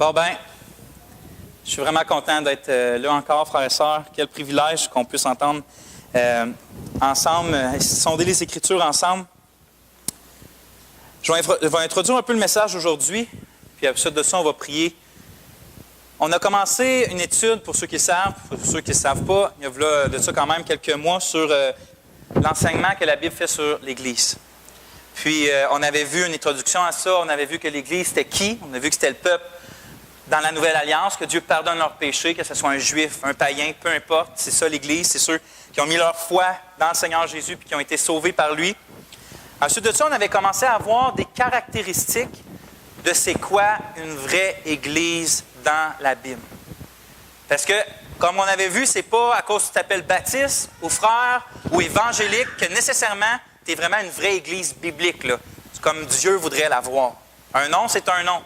Bon ben, je suis vraiment content d'être là encore, frères et sœurs. Quel privilège qu'on puisse entendre ensemble, sonder les Écritures ensemble. Je vais introduire un peu le message aujourd'hui, puis à suite de ça, on va prier. On a commencé une étude, pour ceux qui savent, pour ceux qui ne savent pas, il y a de ça quand même quelques mois, sur l'enseignement que la Bible fait sur l'Église. Puis, on avait vu une introduction à ça, on avait vu que l'Église, c'était qui? On a vu que c'était le peuple dans la Nouvelle Alliance, que Dieu pardonne leurs péchés, que ce soit un juif, un païen, peu importe. C'est ça l'Église, c'est ceux qui ont mis leur foi dans le Seigneur Jésus puis qui ont été sauvés par lui. Ensuite de ça, on avait commencé à voir des caractéristiques de c'est quoi une vraie Église dans la Bible. Parce que, comme on avait vu, c'est pas à cause que tu t'appelles baptiste ou frère ou évangélique que nécessairement tu es vraiment une vraie Église biblique, là. C'est comme Dieu voudrait l'avoir. Un nom, c'est un nom.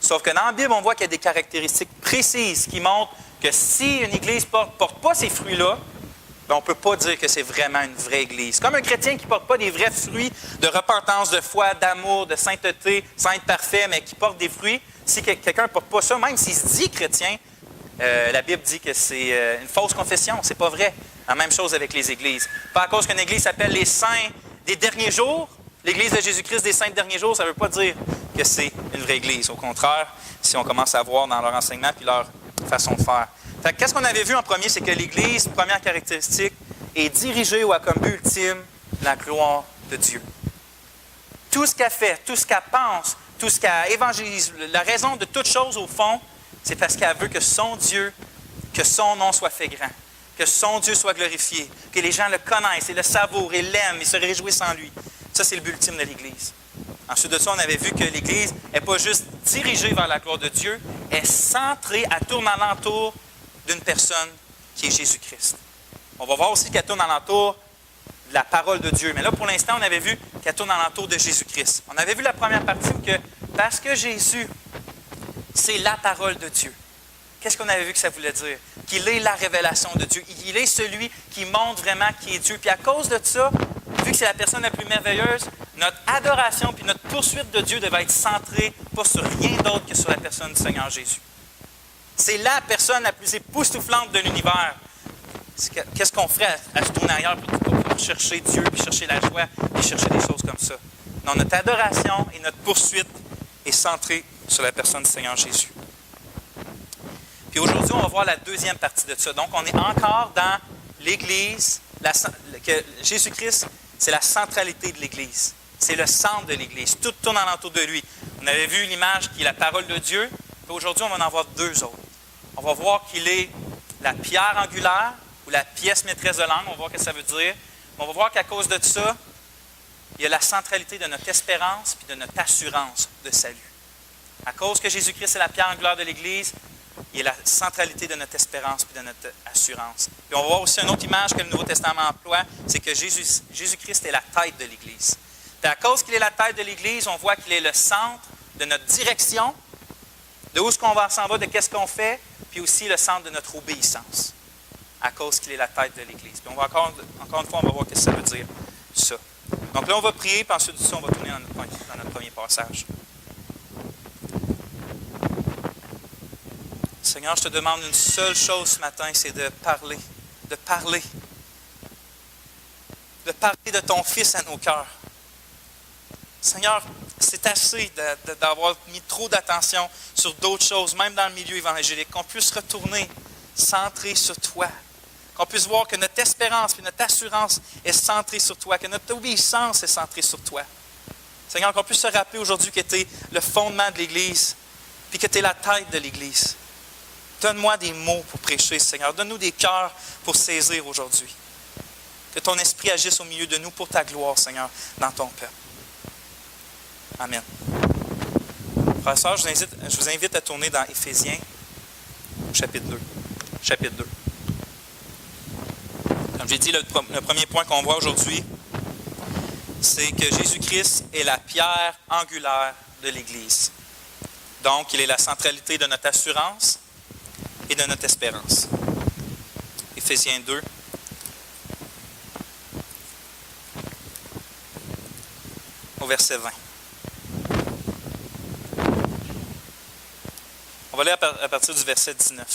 Sauf que dans la Bible, on voit qu'il y a des caractéristiques précises qui montrent que si une Église ne porte pas ces fruits-là, bien, on ne peut pas dire que c'est vraiment une vraie Église. Comme un chrétien qui ne porte pas des vrais fruits de repentance, de foi, d'amour, de sainteté, sans être parfait, mais qui porte des fruits, si quelqu'un ne porte pas ça, même s'il se dit chrétien, la Bible dit que c'est une fausse confession. C'est pas vrai. La même chose avec les Églises. Pas à cause qu'une Église s'appelle les saints des derniers jours, l'Église de Jésus-Christ des saints des derniers jours, ça ne veut pas dire que c'est une vraie Église. Au contraire, si on commence à voir dans leur enseignement puis leur façon de faire. Fait que, qu'est-ce qu'on avait vu en premier? C'est que l'Église, première caractéristique, est dirigée ou a comme but ultime la gloire de Dieu. Tout ce qu'elle fait, tout ce qu'elle pense, tout ce qu'elle évangélise, la raison de toute chose au fond, c'est parce qu'elle veut que son Dieu, que son nom soit fait grand, que son Dieu soit glorifié, que les gens le connaissent et le savourent et l'aiment et se réjouissent en lui. Ça, c'est le but ultime de l'Église. Ensuite de ça, on avait vu que l'Église n'est pas juste dirigée vers la gloire de Dieu, elle est centrée, elle tourne alentour d'une personne qui est Jésus-Christ. On va voir aussi qu'elle tourne alentour de la parole de Dieu. Mais là, pour l'instant, on avait vu qu'elle tourne alentour de Jésus-Christ. On avait vu la première partie où que, parce que Jésus, c'est la parole de Dieu. Qu'est-ce qu'on avait vu que ça voulait dire? Qu'il est la révélation de Dieu. Il est celui qui montre vraiment qui est Dieu. Puis à cause de ça, vu que c'est la personne la plus merveilleuse, notre adoration puis notre poursuite de Dieu devait être centrée pas sur rien d'autre que sur la personne du Seigneur Jésus. C'est la personne la plus époustouflante de l'univers. Qu'est-ce qu'on ferait à se tourner ailleurs pour chercher Dieu, puis chercher la joie, puis chercher des choses comme ça? Non, notre adoration et notre poursuite est centrée sur la personne du Seigneur Jésus. Puis aujourd'hui, on va voir la deuxième partie de ça. Donc, on est encore dans l'Église, que Jésus-Christ, c'est la centralité de l'Église. C'est le centre de l'Église. Tout tourne alentour de lui. On avait vu l'image qui est la parole de Dieu. Puis aujourd'hui, on va en voir deux autres. On va voir qu'il est la pierre angulaire ou la pièce maîtresse de l'angle. On va voir ce que ça veut dire. Mais on va voir qu'à cause de ça, il y a la centralité de notre espérance puis de notre assurance de salut. À cause que Jésus-Christ est la pierre angulaire de l'Église, il y a la centralité de notre espérance puis de notre assurance. Puis on va voir aussi une autre image que le Nouveau Testament emploie, c'est que Jésus-Christ est la tête de l'Église. Puis à cause qu'il est la tête de l'Église, on voit qu'il est le centre de notre direction, de où est-ce qu'on s'en va, de qu'est-ce qu'on fait, puis aussi le centre de notre obéissance, à cause qu'il est la tête de l'Église. Puis on va encore une fois, on va voir ce que ça veut dire, ça. Donc là, on va prier, puis ensuite de ça, on va tourner dans notre premier passage. Seigneur, je te demande une seule chose ce matin, c'est de parler de ton Fils à nos cœurs. Seigneur, c'est assez d'avoir mis trop d'attention sur d'autres choses, même dans le milieu évangélique, qu'on puisse retourner, centrer sur toi, qu'on puisse voir que notre espérance et notre assurance est centrée sur toi, que notre obéissance est centrée sur toi. Seigneur, qu'on puisse se rappeler aujourd'hui que tu es le fondement de l'Église, puis que tu es la tête de l'Église. Donne-moi des mots pour prêcher, Seigneur. Donne-nous des cœurs pour saisir aujourd'hui. Que ton esprit agisse au milieu de nous pour ta gloire, Seigneur, dans ton peuple. Amen. Frères et sœurs, je vous invite à tourner dans Éphésiens, chapitre 2. Chapitre 2. Comme j'ai dit, le premier point qu'on voit aujourd'hui, c'est que Jésus-Christ est la pierre angulaire de l'Église. Donc, il est la centralité de notre assurance et de notre espérance. Éphésiens 2. Au verset 20. On va lire à partir du verset 19.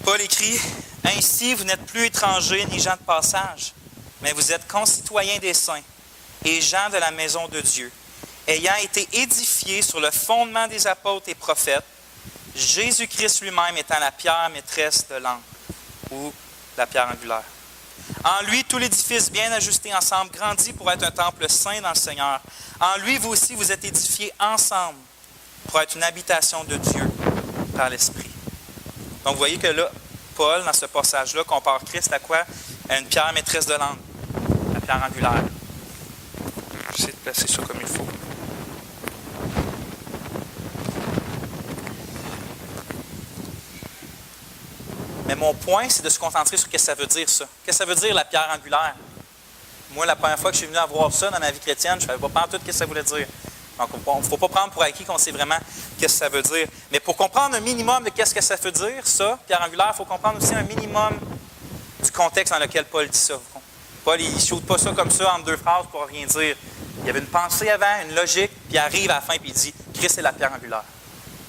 Paul écrit, « Ainsi, vous n'êtes plus étrangers ni gens de passage, mais vous êtes concitoyens des saints et gens de la maison de Dieu, ayant été édifiés sur le fondement des apôtres et prophètes, Jésus-Christ lui-même étant la pierre maîtresse de l'angle, ou la pierre angulaire. En lui, tout l'édifice bien ajusté ensemble grandit pour être un temple saint dans le Seigneur. En lui, vous aussi, vous êtes édifiés ensemble pour être une habitation de Dieu par l'Esprit. » Donc, vous voyez que là, Paul, dans ce passage-là, compare Christ à quoi? À une pierre maîtresse de l'angle, la pierre angulaire. J'essaie de placer ça comme il faut. Mais mon point, c'est de se concentrer sur ce que ça veut dire, ça. Qu'est-ce que ça veut dire, la pierre angulaire? Moi, la première fois que je suis venu voir ça dans ma vie chrétienne, je ne savais pas tout ce que ça voulait dire. Donc, il ne faut pas prendre pour acquis qu'on sait vraiment qu'est-ce que ça veut dire. Mais pour comprendre un minimum de qu'est-ce que ça veut dire, ça, pierre angulaire, il faut comprendre aussi un minimum du contexte dans lequel Paul dit ça. Paul, il ne shoot pas ça comme ça entre deux phrases pour rien dire. Il y avait une pensée avant, une logique, puis il arrive à la fin et il dit « Christ est la pierre angulaire ».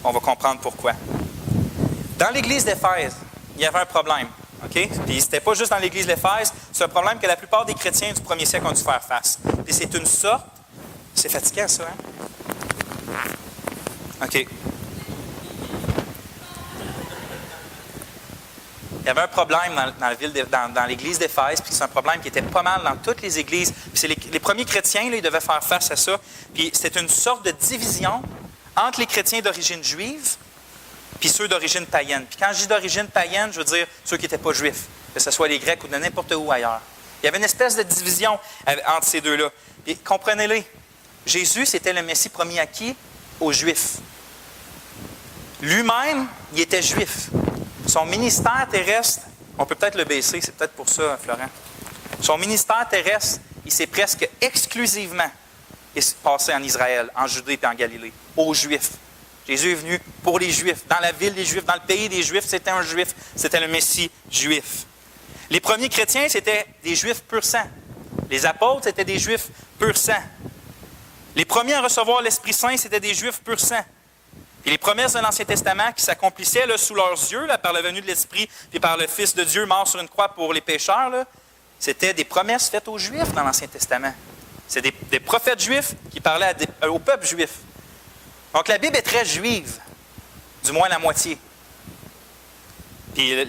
On va comprendre pourquoi. Dans l'Église d'Éphèse, il y avait un problème. Okay? Puis ce n'était pas juste dans l'Église d'Éphèse, c'est un problème que la plupart des chrétiens du premier siècle ont dû faire face. Puis c'est une sorte... C'est fatigant, ça, hein? OK. Il y avait un problème dans l'Église d'Éphèse, puis c'est un problème qui était pas mal dans toutes les églises. Puis c'est les premiers chrétiens, là, ils devaient faire face à ça. Puis c'était une sorte de division entre les chrétiens d'origine juive puis ceux d'origine païenne. Puis quand je dis d'origine païenne, je veux dire ceux qui n'étaient pas juifs, que ce soit les Grecs ou de n'importe où ailleurs. Il y avait une espèce de division entre ces deux-là. Puis comprenez-les, Jésus, c'était le Messie promis à qui? Aux Juifs. Lui-même, il était juif. Son ministère terrestre, on peut peut-être le baisser, c'est peut-être pour ça, Florent. Son ministère terrestre, il s'est presque exclusivement passé en Israël, en Judée et en Galilée, aux Juifs. Jésus est venu pour les Juifs, dans la ville des Juifs, dans le pays des Juifs, c'était un Juif, c'était le Messie juif. Les premiers chrétiens, c'était des Juifs pur sang. Les apôtres, c'était des Juifs pur sang. Les premiers à recevoir l'Esprit Saint, c'était des Juifs pur sang. Et les promesses de l'Ancien Testament qui s'accomplissaient là, sous leurs yeux, là, par la venue de l'Esprit et par le Fils de Dieu mort sur une croix pour les pécheurs, là, c'était des promesses faites aux Juifs dans l'Ancien Testament. C'est des prophètes juifs qui parlaient au peuple juif. Donc la Bible est très juive, du moins la moitié. Puis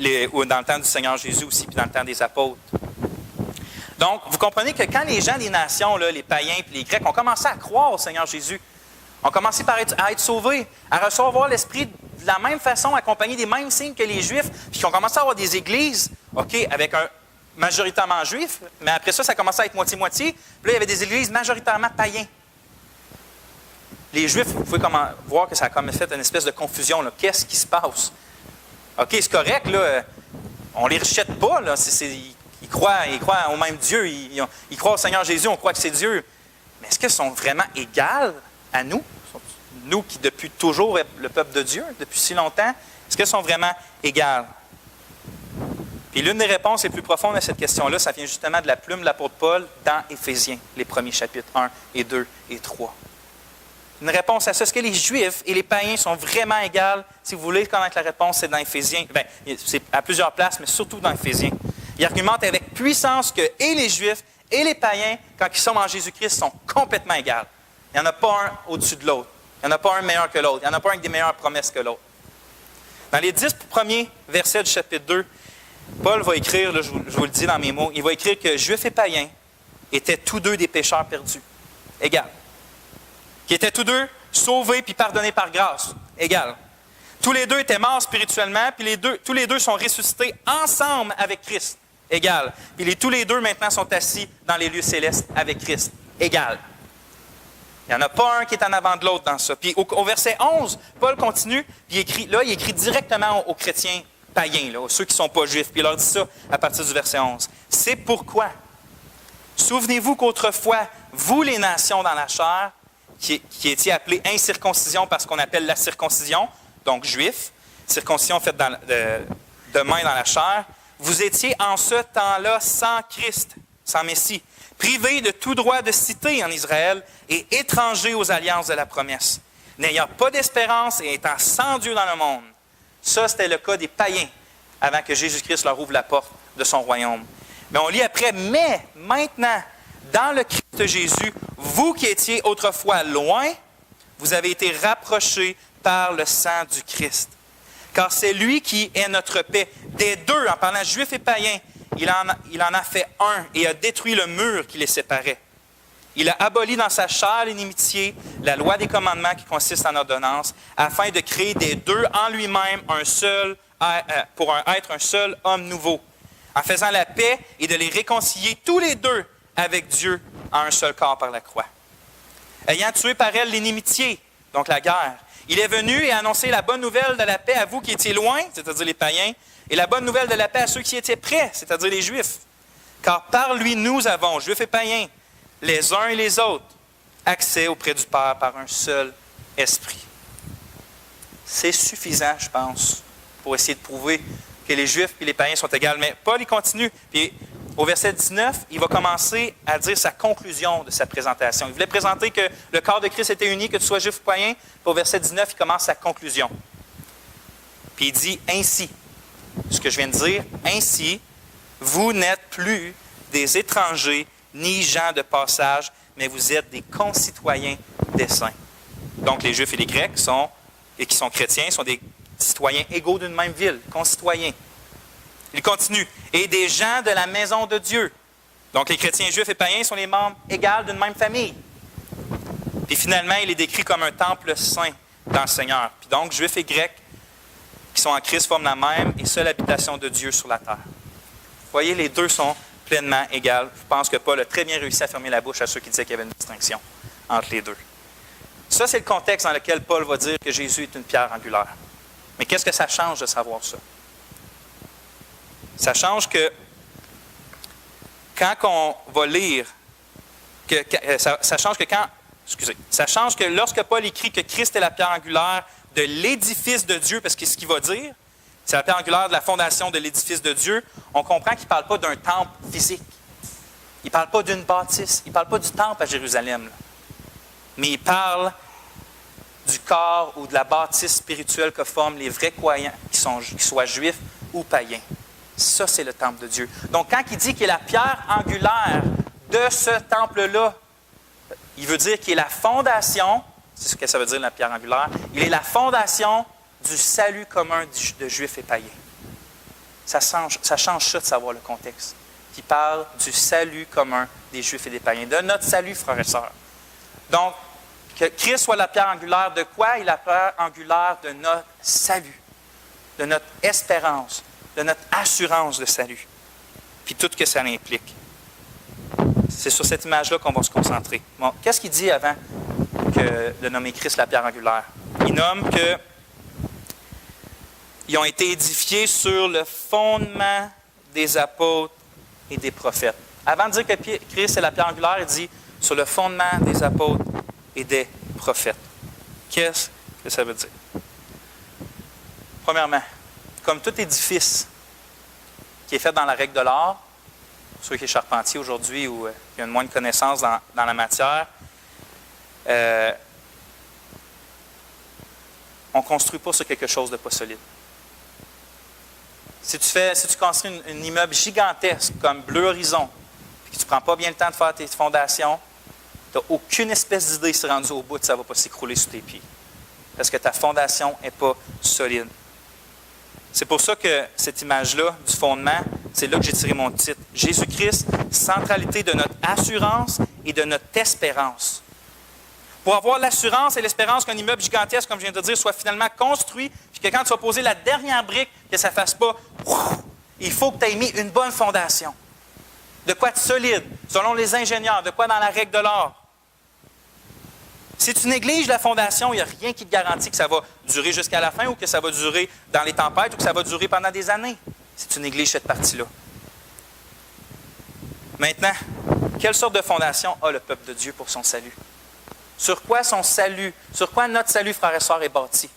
dans le temps du Seigneur Jésus aussi, puis dans le temps des apôtres. Donc, vous comprenez que quand les gens des nations, là, les païens et les Grecs, ont commencé à croire au Seigneur Jésus, ont commencé à être sauvés, à recevoir l'Esprit de la même façon, accompagnés des mêmes signes que les Juifs, puis qui ont commencé à avoir des églises, OK, avec un majoritairement juif, mais après ça, ça a commencé à être moitié-moitié. Puis là, il y avait des églises majoritairement païens. Les Juifs, vous pouvez voir que ça a comme fait une espèce de confusion. Là. Qu'est-ce qui se passe? OK, c'est correct, là. On ne les rejette pas, là. Ils croient au même Dieu. Ils croient au Seigneur Jésus, on croit que c'est Dieu. Mais est-ce qu'ils sont vraiment égales à nous? Nous qui, depuis toujours, est le peuple de Dieu, depuis si longtemps, est-ce qu'elles sont vraiment égales? Puis l'une des réponses les plus profondes à cette question-là, ça vient justement de la plume de l'apôtre Paul dans Éphésiens, les premiers chapitres 1 et 2 et 3. Une réponse à ça, est-ce que les Juifs et les païens sont vraiment égales? Si vous voulez connaître la réponse, c'est dans Éphésiens. Bien, c'est à plusieurs places, mais surtout dans Éphésiens. Il argumente avec puissance que et les Juifs et les païens, quand ils sont en Jésus-Christ, sont complètement égales. Il n'y en a pas un au-dessus de l'autre. Il n'y en a pas un meilleur que l'autre. Il n'y en a pas un avec des meilleures promesses que l'autre. Dans les 10 premiers versets du chapitre 2, Paul va écrire, là, je vous le dis dans mes mots, il va écrire que Juifs et païens étaient tous deux des pécheurs perdus. Égal. Qui étaient tous deux sauvés puis pardonnés par grâce. Égal. Tous les deux étaient morts spirituellement, puis tous les deux sont ressuscités ensemble avec Christ. Égal. Puis tous les deux maintenant sont assis dans les lieux célestes avec Christ. Égal. Il n'y en a pas un qui est en avant de l'autre dans ça. Puis au verset 11, Paul continue, puis il écrit directement aux chrétiens païens, là, ceux qui ne sont pas juifs. Puis il leur dit ça à partir du verset 11. C'est pourquoi, souvenez-vous qu'autrefois, vous les nations dans la chair, qui étiez appelées incirconcision parce qu'on appelle la circoncision, donc juifs, circoncision faite de main dans la chair, vous étiez en ce temps-là sans Christ, sans Messie. privé de tout droit de cité en Israël et étranger aux alliances de la promesse, n'ayant pas d'espérance et étant sans Dieu dans le monde. Ça, c'était le cas des païens avant que Jésus-Christ leur ouvre la porte de son royaume. Mais on lit après, mais maintenant, dans le Christ Jésus, vous qui étiez autrefois loin, vous avez été rapprochés par le sang du Christ. Car c'est lui qui est notre paix. Des deux, en parlant juifs et païens, il en a fait un et a détruit le mur qui les séparait. Il a aboli dans sa chair l'inimitié, la loi des commandements qui consiste en ordonnance, afin de créer des deux en lui-même pour être un seul homme nouveau, en faisant la paix et de les réconcilier tous les deux avec Dieu en un seul corps par la croix. Ayant tué par elle l'inimitié, donc la guerre, il est venu et a annoncé la bonne nouvelle de la paix à vous qui étiez loin, c'est-à-dire les païens, et la bonne nouvelle de la paix à ceux qui étaient près, c'est-à-dire les Juifs. Car par lui, nous avons, Juifs et païens, les uns et les autres, accès auprès du Père par un seul esprit. C'est suffisant, je pense, pour essayer de prouver que les Juifs et les païens sont égaux. Mais Paul, il continue. Puis au verset 19, il va commencer à dire sa conclusion de sa présentation. Il voulait présenter que le corps de Christ était uni, que tu sois juif ou païen. Puis au verset 19, il commence sa conclusion. Puis il dit ainsi, ce que je viens de dire, ainsi, vous n'êtes plus des étrangers ni gens de passage, mais vous êtes des concitoyens des saints. Donc les Juifs et les Grecs qui sont chrétiens sont des citoyens égaux d'une même ville, concitoyens. Il continue. Et des gens de la maison de Dieu. Donc les chrétiens juifs et païens sont les membres égaux d'une même famille. Puis finalement, il est décrit comme un temple saint dans le Seigneur. Puis donc, juifs et grecs qui sont en Christ forment la même et seule habitation de Dieu sur la terre. Vous voyez, les deux sont pleinement égaux. Je pense que Paul a très bien réussi à fermer la bouche à ceux qui disaient qu'il y avait une distinction entre les deux. Ça, c'est le contexte dans lequel Paul va dire que Jésus est une pierre angulaire. Mais qu'est-ce que ça change de savoir ça? Ça change que quand on va lire, ça change que lorsque Paul écrit que Christ est la pierre angulaire de l'édifice de Dieu, parce que ce qu'il va dire, c'est la pierre angulaire de la fondation de l'édifice de Dieu, on comprend qu'il ne parle pas d'un temple physique. Il ne parle pas d'une bâtisse. Il ne parle pas du temple à Jérusalem. Là. Mais il parle du corps ou de la bâtisse spirituelle que forment les vrais croyants, qu'ils soient juifs ou païens. Ça, c'est le temple de Dieu. Donc, quand il dit qu'il est la pierre angulaire de ce temple-là, il veut dire qu'il est la fondation, c'est ce que ça veut dire la pierre angulaire, il est la fondation du salut commun de juifs et païens. Ça change ça de savoir le contexte. Qui parle du salut commun des juifs et des païens, de notre salut, frères et sœurs. Donc, que Christ soit la pierre angulaire de quoi? Il est la pierre angulaire de notre salut, de notre espérance, de notre assurance de salut, puis tout ce que ça implique. C'est sur cette image-là qu'on va se concentrer. Bon, qu'est-ce qu'il dit avant de nommer Christ la pierre angulaire? Il nomme qu'ils ont été édifiés sur le fondement des apôtres et des prophètes. Avant de dire que Christ est la pierre angulaire, il dit sur le fondement des apôtres et des prophètes. Qu'est-ce que ça veut dire? Premièrement, comme tout édifice qui est fait dans la règle de l'art, ceux qui sont charpentiers aujourd'hui ou qui ont moins de connaissances dans la matière, on ne construit pas sur quelque chose de pas solide. Si tu construis un immeuble gigantesque comme Bleu Horizon, et que tu ne prends pas bien le temps de faire tes fondations, tu n'as aucune espèce d'idée si rendu au bout, ça ne va pas s'écrouler sous tes pieds. Parce que ta fondation n'est pas solide. C'est pour ça que cette image-là, du fondement, c'est là que j'ai tiré mon titre. Jésus-Christ, centralité de notre assurance et de notre espérance. Pour avoir l'assurance et l'espérance qu'un immeuble gigantesque, comme je viens de dire, soit finalement construit, puis que quand tu vas poser la dernière brique, que ça ne fasse pas, il faut que tu aies mis une bonne fondation. De quoi de solide, selon les ingénieurs, de quoi dans la règle de l'art. Si tu négliges la fondation, il n'y a rien qui te garantit que ça va durer jusqu'à la fin ou que ça va durer dans les tempêtes ou que ça va durer pendant des années, si tu négliges cette partie-là. Maintenant, quelle sorte de fondation a le peuple de Dieu pour son salut? Sur quoi son salut, sur quoi notre salut, frères et sœurs, est bâti?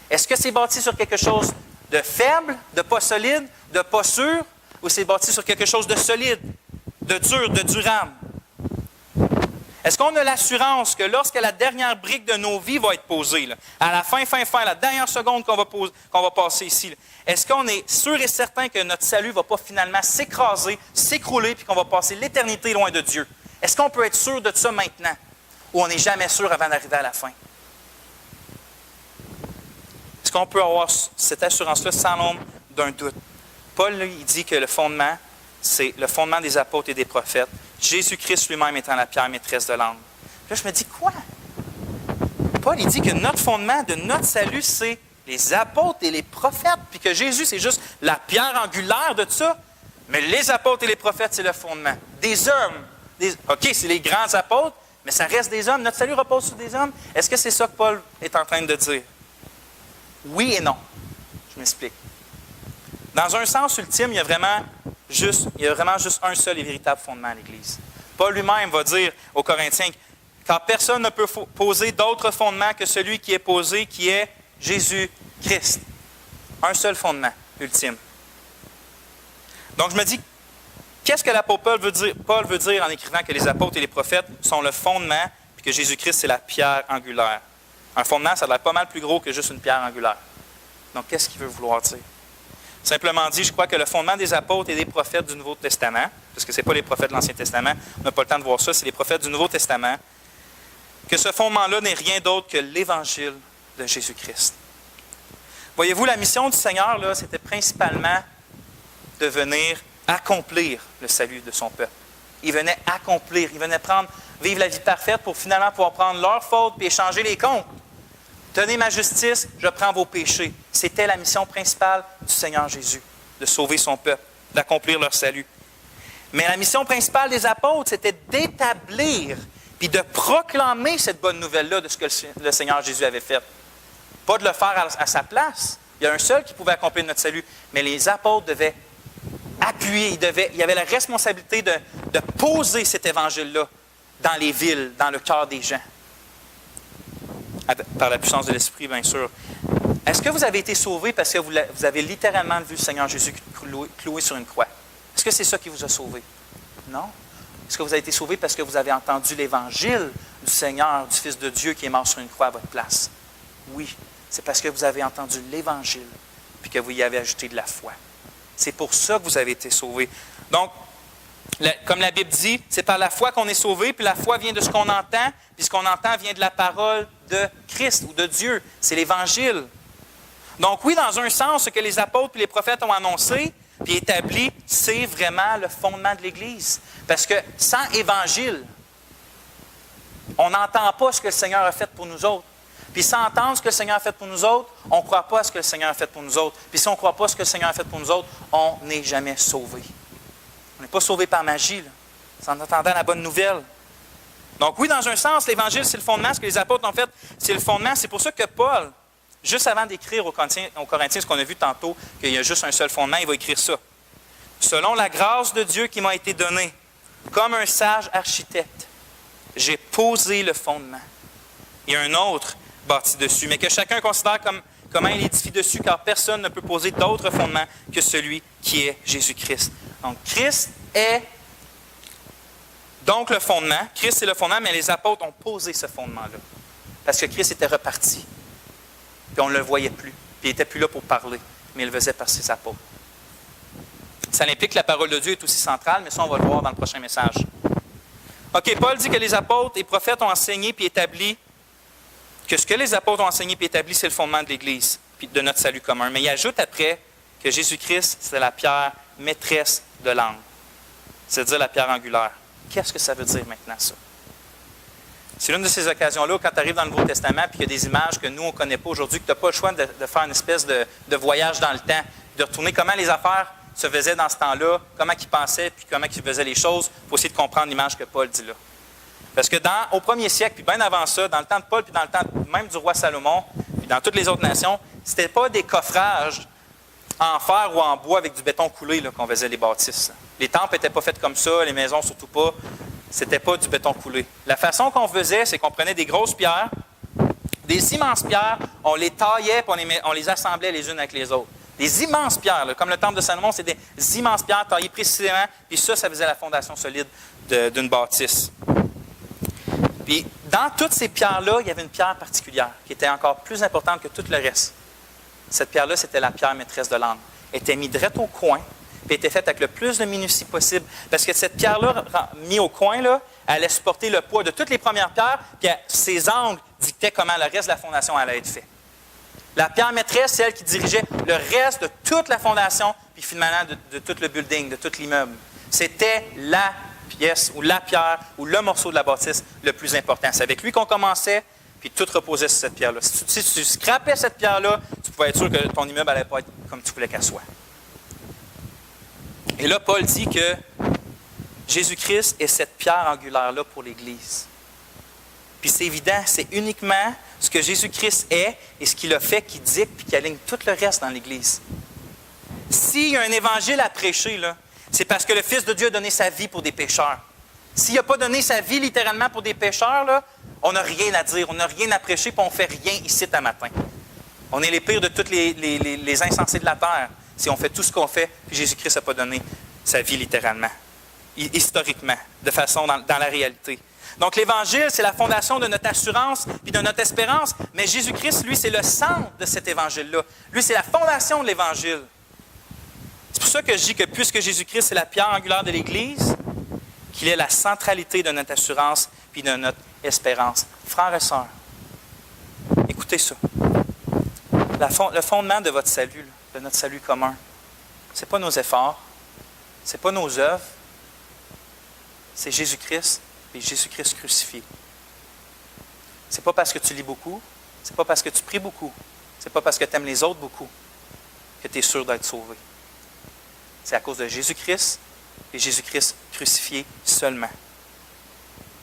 Est-ce que c'est bâti sur quelque chose de faible, de pas solide, de pas sûr, ou c'est bâti sur quelque chose de solide, de dur, de durable? Est-ce qu'on a l'assurance que lorsque la dernière brique de nos vies va être posée, là, à la fin, la dernière seconde qu'on va passer ici, là, est-ce qu'on est sûr et certain que notre salut ne va pas finalement s'écraser, s'écrouler, puis qu'on va passer l'éternité loin de Dieu? Est-ce qu'on peut être sûr de ça maintenant? Ou on n'est jamais sûr avant d'arriver à la fin? Est-ce qu'on peut avoir cette assurance-là sans l'ombre d'un doute? Paul, là, il dit que le fondement, c'est le fondement des apôtres et des prophètes. Jésus-Christ lui-même étant la pierre maîtresse de l'angle. Là, je me dis, quoi? Paul, il dit que notre fondement de notre salut, c'est les apôtres et les prophètes, puis que Jésus, c'est juste la pierre angulaire de tout ça. Mais les apôtres et les prophètes, c'est le fondement. Des hommes. OK, c'est les grands apôtres, mais ça reste des hommes. Notre salut repose sur des hommes. Est-ce que c'est ça que Paul est en train de dire? Oui et non. Je m'explique. Dans un sens ultime, il y a vraiment juste un seul et véritable fondement à l'Église. Paul lui-même va dire aux Corinthiens, car personne ne peut poser d'autre fondement que celui qui est posé, qui est Jésus-Christ. Un seul fondement ultime. Donc je me dis, qu'est-ce que l'apôtre Paul veut dire en écrivant que les apôtres et les prophètes sont le fondement, et que Jésus-Christ, c'est la pierre angulaire? Un fondement, ça a l'air pas mal plus gros que juste une pierre angulaire. Donc, qu'est-ce qu'il veut vouloir dire? Simplement dit, je crois que le fondement des apôtres et des prophètes du Nouveau Testament, parce que ce n'est pas les prophètes de l'Ancien Testament, on n'a pas le temps de voir ça, c'est les prophètes du Nouveau Testament, que ce fondement-là n'est rien d'autre que l'Évangile de Jésus-Christ. Voyez-vous, la mission du Seigneur, là, c'était principalement de venir accomplir le salut de son peuple. Il venait accomplir, il venait vivre la vie parfaite pour finalement pouvoir prendre leurs fautes et échanger les comptes. Tenez ma justice, je prends vos péchés. C'était la mission principale du Seigneur Jésus, de sauver son peuple, d'accomplir leur salut. Mais la mission principale des apôtres, c'était d'établir puis de proclamer cette bonne nouvelle-là de ce que le Seigneur Jésus avait fait. Pas de le faire à sa place. Il y a un seul qui pouvait accomplir notre salut, mais les apôtres devaient appuyer, il y avait la responsabilité de poser cet évangile-là dans les villes, dans le cœur des gens. Par la puissance de l'Esprit, bien sûr. Est-ce que vous avez été sauvés parce que vous avez littéralement vu le Seigneur Jésus cloué sur une croix? Est-ce que c'est ça qui vous a sauvés? Non. Est-ce que vous avez été sauvés parce que vous avez entendu l'Évangile du Seigneur, du Fils de Dieu qui est mort sur une croix à votre place? Oui. C'est parce que vous avez entendu l'Évangile puis que vous y avez ajouté de la foi. C'est pour ça que vous avez été sauvés. Donc, comme la Bible dit, c'est par la foi qu'on est sauvé, puis la foi vient de ce qu'on entend, puis ce qu'on entend vient de la parole de Christ ou de Dieu. C'est l'Évangile. Donc oui, dans un sens, ce que les apôtres et les prophètes ont annoncé, puis établi, c'est vraiment le fondement de l'Église. Parce que sans Évangile, on n'entend pas ce que le Seigneur a fait pour nous autres. Puis sans entendre ce que le Seigneur a fait pour nous autres, on ne croit pas à ce que le Seigneur a fait pour nous autres. Puis si on ne croit pas à ce que le Seigneur a fait pour nous autres, on n'est jamais sauvé. On n'est pas sauvé par magie, là. C'est en attendant la bonne nouvelle. Donc oui, dans un sens, l'Évangile, c'est le fondement. Ce que les apôtres ont fait, c'est le fondement. C'est pour ça que Paul, juste avant d'écrire aux Corinthiens, ce qu'on a vu tantôt, qu'il y a juste un seul fondement, il va écrire ça. Selon la grâce de Dieu qui m'a été donnée, comme un sage architecte, j'ai posé le fondement. Et un autre bâti dessus, mais que chacun considère comment il édifie dessus, car personne ne peut poser d'autre fondement que celui qui est Jésus-Christ. Donc, Christ est donc le fondement. Christ est le fondement, mais les apôtres ont posé ce fondement-là. Parce que Christ était reparti. Puis on ne le voyait plus. Puis il n'était plus là pour parler, mais il le faisait par ses apôtres. Ça implique que la parole de Dieu est aussi centrale, mais ça, on va le voir dans le prochain message. OK, Paul dit que les apôtres et prophètes ont enseigné puis établi que ce que les apôtres ont enseigné et établi, c'est le fondement de l'Église, puis de notre salut commun. Mais il ajoute après que Jésus-Christ, c'est la pierre maîtresse de l'angle, c'est-à-dire la pierre angulaire. Qu'est-ce que ça veut dire maintenant, ça? C'est l'une de ces occasions-là où quand tu arrives dans le Nouveau Testament et qu'il y a des images que nous, on ne connaît pas aujourd'hui, que tu n'as pas le choix de faire une espèce de voyage dans le temps, de retourner comment les affaires se faisaient dans ce temps-là, comment ils pensaient, puis comment ils faisaient les choses, pour essayer de comprendre l'image que Paul dit là. Parce que au 1er siècle, puis bien avant ça, dans le temps de Paul, puis dans le temps même du roi Salomon, puis dans toutes les autres nations, ce n'était pas des coffrages en fer ou en bois avec du béton coulé là, qu'on faisait les bâtisses. Les temples n'étaient pas faits comme ça, les maisons surtout pas. C'était pas du béton coulé. La façon qu'on faisait, c'est qu'on prenait des grosses pierres, des immenses pierres, on les taillait, puis on les assemblait les unes avec les autres. Des immenses pierres, là, comme le temple de Salomon, c'est des immenses pierres taillées précisément, puis ça faisait la fondation solide d'une bâtisse. Puis, dans toutes ces pierres-là, il y avait une pierre particulière qui était encore plus importante que tout le reste. Cette pierre-là, c'était la pierre maîtresse de l'âne. Elle était mise droite au coin, puis était faite avec le plus de minutie possible. Parce que cette pierre-là, mise au coin, là, elle allait supporter le poids de toutes les premières pierres, puis ses angles dictaient comment le reste de la fondation allait être fait. La pierre maîtresse, c'est elle qui dirigeait le reste de toute la fondation, puis finalement de tout le building, de tout l'immeuble. C'était la pièce ou la pierre ou le morceau de la bâtisse le plus important. C'est avec lui qu'on commençait, puis tout reposait sur cette pierre-là. Si tu scrapais cette pierre-là, tu pouvais être sûr que ton immeuble n'allait pas être comme tu voulais qu'elle soit. Et là, Paul dit que Jésus-Christ est cette pierre angulaire-là pour l'Église. Puis c'est évident, c'est uniquement ce que Jésus-Christ est et ce qu'il a fait qui dicte puis qui aligne tout le reste dans l'Église. S'il y a un évangile à prêcher, là, c'est parce que le Fils de Dieu a donné sa vie pour des pécheurs. S'il n'a pas donné sa vie littéralement pour des pécheurs, là, on n'a rien à dire, on n'a rien à prêcher, puis on ne fait rien ici à matin. On est les pires de tous les insensés de la terre si on fait tout ce qu'on fait, puis Jésus-Christ n'a pas donné sa vie littéralement, historiquement, de façon dans la réalité. Donc l'Évangile, c'est la fondation de notre assurance puis de notre espérance, mais Jésus-Christ, lui, c'est le centre de cet Évangile-là. Lui, c'est la fondation de l'Évangile. C'est pour ça que je dis que puisque Jésus-Christ est la pierre angulaire de l'Église, qu'il est la centralité de notre assurance puis de notre espérance. Frères et sœurs, écoutez ça. Le fondement de votre salut, de notre salut commun, ce n'est pas nos efforts, ce n'est pas nos œuvres, c'est Jésus-Christ et Jésus-Christ crucifié. Ce n'est pas parce que tu lis beaucoup, ce n'est pas parce que tu pries beaucoup, ce n'est pas parce que tu aimes les autres beaucoup que tu es sûr d'être sauvé. C'est à cause de Jésus-Christ et Jésus-Christ crucifié seulement.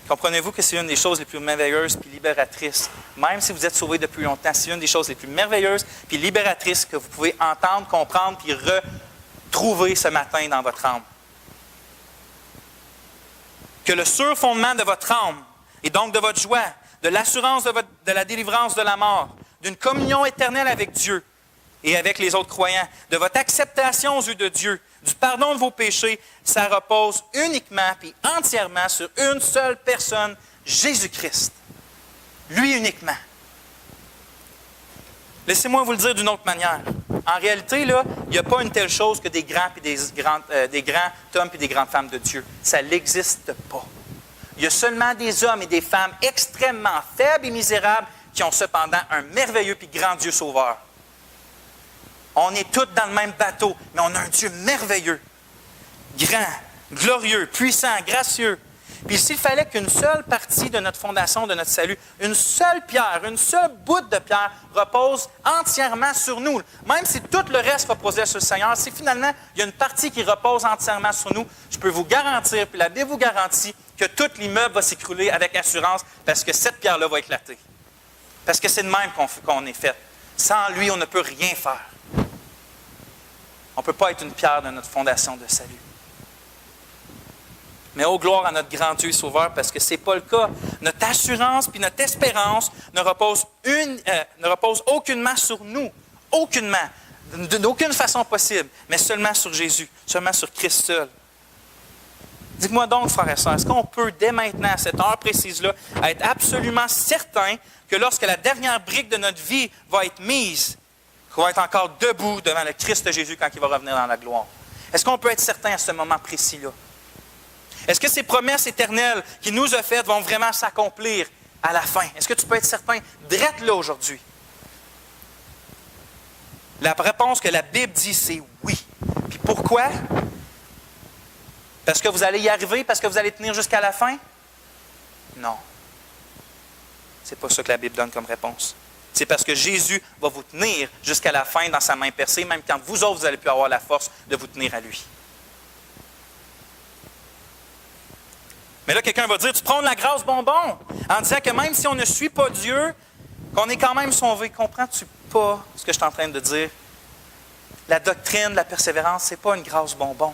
Comprenez-vous que c'est une des choses les plus merveilleuses et libératrices, même si vous êtes sauvé depuis longtemps, c'est une des choses les plus merveilleuses et libératrices que vous pouvez entendre, comprendre puis retrouver ce matin dans votre âme. Que le sûr fondement de votre âme, et donc de votre joie, de l'assurance de la délivrance de la mort, d'une communion éternelle avec Dieu et avec les autres croyants, de votre acceptation aux yeux de Dieu, du pardon de vos péchés, ça repose uniquement et entièrement sur une seule personne, Jésus-Christ. Lui uniquement. Laissez-moi vous le dire d'une autre manière. En réalité, là, il n'y a pas une telle chose que des grands hommes et des grandes femmes de Dieu. Ça n'existe pas. Il y a seulement des hommes et des femmes extrêmement faibles et misérables qui ont cependant un merveilleux et grand Dieu sauveur. On est tous dans le même bateau, mais on a un Dieu merveilleux, grand, glorieux, puissant, gracieux. Puis s'il fallait qu'une seule partie de notre fondation, de notre salut, une seule pierre, une seule bout de pierre repose entièrement sur nous, même si tout le reste reposait sur le Seigneur, si finalement il y a une partie qui repose entièrement sur nous, je peux vous garantir, puis la Bible vous garantit, que tout l'immeuble va s'écrouler avec assurance parce que cette pierre-là va éclater. Parce que c'est de même qu'on est fait. Sans lui, on ne peut rien faire. On ne peut pas être une pierre de notre fondation de salut. Mais ô gloire à notre grand Dieu Sauveur, parce que ce n'est pas le cas. Notre assurance puis notre espérance ne repose aucunement sur nous. Aucunement. D'aucune façon possible. Mais seulement sur Jésus. Seulement sur Christ seul. Dites-moi donc, frères et sœurs, est-ce qu'on peut, dès maintenant, à cette heure précise-là, être absolument certain que lorsque la dernière brique de notre vie va être mise, qu'on va être encore debout devant le Christ Jésus quand il va revenir dans la gloire? Est-ce qu'on peut être certain à ce moment précis-là? Est-ce que ces promesses éternelles qu'il nous a faites vont vraiment s'accomplir à la fin? Est-ce que tu peux être certain? Drette là aujourd'hui. La réponse que la Bible dit, c'est oui. Puis pourquoi? Parce que vous allez y arriver? Parce que vous allez tenir jusqu'à la fin? Non. C'est pas ça que la Bible donne comme réponse. C'est parce que Jésus va vous tenir jusqu'à la fin dans sa main percée, même quand vous autres, vous n'allez plus avoir la force de vous tenir à lui. Mais là, quelqu'un va dire, tu prends de la grâce bonbon, en disant que même si on ne suit pas Dieu, qu'on est quand même sauvé. Comprends-tu pas ce que je suis en train de dire? La doctrine, la persévérance, ce n'est pas une grâce bonbon.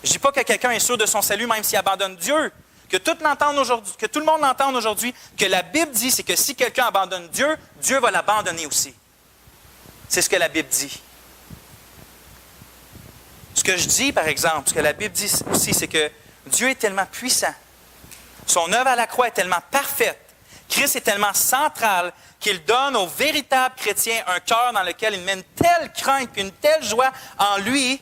Je ne dis pas que quelqu'un est sûr de son salut même s'il abandonne Dieu. Que tout le monde l'entende aujourd'hui, que la Bible dit, c'est que si quelqu'un abandonne Dieu, Dieu va l'abandonner aussi. C'est ce que la Bible dit. Ce que je dis, par exemple, ce que la Bible dit aussi, c'est que Dieu est tellement puissant Son œuvre à la croix est tellement parfaite, Christ est tellement central qu'il donne aux véritables chrétiens un cœur dans lequel il met une telle crainte et une telle joie en lui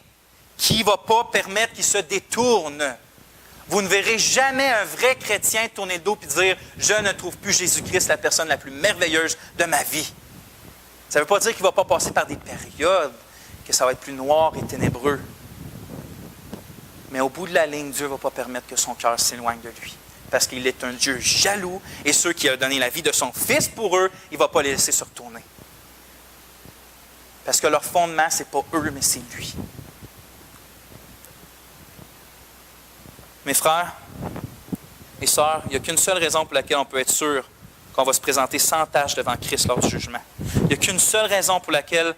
qu'il ne va pas permettre qu'il se détourne. Vous ne verrez jamais un vrai chrétien tourner le dos et dire « Je ne trouve plus Jésus-Christ la personne la plus merveilleuse de ma vie ». Ça ne veut pas dire qu'il ne va pas passer par des périodes, que ça va être plus noir et ténébreux. Mais au bout de la ligne, Dieu ne va pas permettre que son cœur s'éloigne de lui. Parce qu'il est un Dieu jaloux et ceux qui ont donné la vie de son Fils pour eux, il ne va pas les laisser se retourner. Parce que leur fondement, ce n'est pas eux, mais c'est lui. Mes frères et sœurs, il n'y a qu'une seule raison pour laquelle on peut être sûr qu'on va se présenter sans tâche devant Christ lors du jugement. Il n'y a qu'une seule raison pour laquelle